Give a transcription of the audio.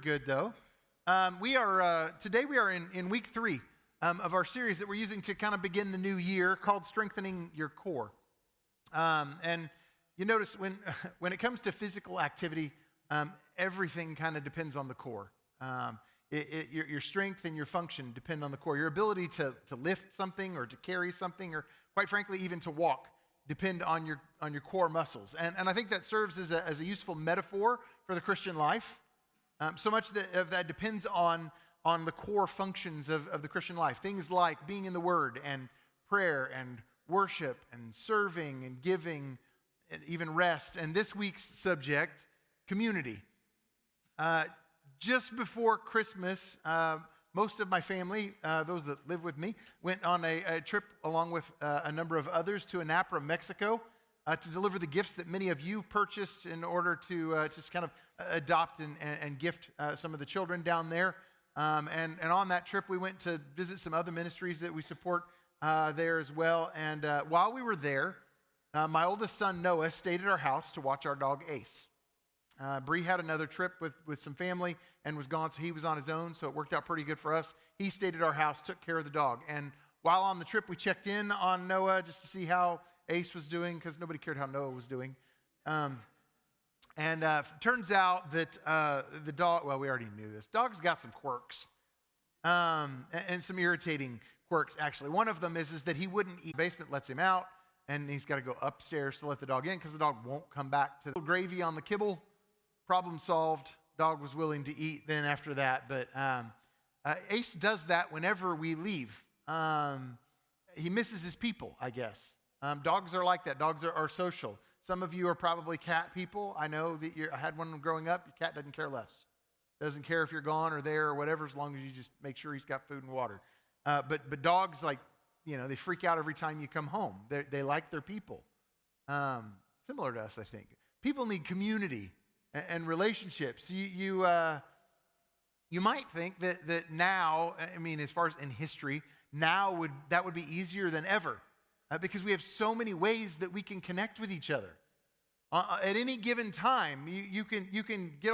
good though. Today we are in week 3 of our series that we're using to kind of begin the new year called Strengthening Your Core. And you notice when it comes to physical activity, everything kind of depends on the core. Your strength and your function depend on the core. Your ability to lift something or to carry something or quite frankly even to walk depend on your core muscles. And I think that serves as a useful metaphor for the Christian life. So much of that depends on the core functions of the Christian life. Things like being in the Word and prayer and worship and serving and giving and even rest. And this week's subject, community. Just before Christmas, most of my family, those that live with me, went on a trip along with a number of others to Anapra, Mexico, to deliver the gifts that many of you purchased in order to just kind of adopt and gift some of the children down there. And on that trip, we went to visit some other ministries that we support there as well. And while we were there, my oldest son, Noah, stayed at our house to watch our dog, Ace. Bree had another trip with some family and was gone, so he was on his own, so it worked out pretty good for us. He stayed at our house, took care of the dog. And while on the trip, we checked in on Noah just to see how Ace was doing, because nobody cared how Noah was doing. Turns out that the dog, well, we already knew this. Dog's got some quirks, and some irritating quirks, actually. One of them is that he wouldn't eat. The basement lets him out, and he's got to go upstairs to let the dog in because the dog won't come back to the gravy on the kibble. Problem solved. Dog was willing to eat then after that. But Ace does that whenever we leave. He misses his people, I guess. Dogs are like that. Dogs are social. Some of you are probably cat people. I know that I had one growing up. Your cat doesn't care less. Doesn't care if you're gone or there or whatever, as long as you just make sure he's got food and water. But dogs, like, they freak out every time you come home. They like their people. Similar to us, I think. People need community and relationships. You might think that now, as far as in history, now that would be easier than ever. Because we have so many ways that we can connect with each other. At any given time, you can get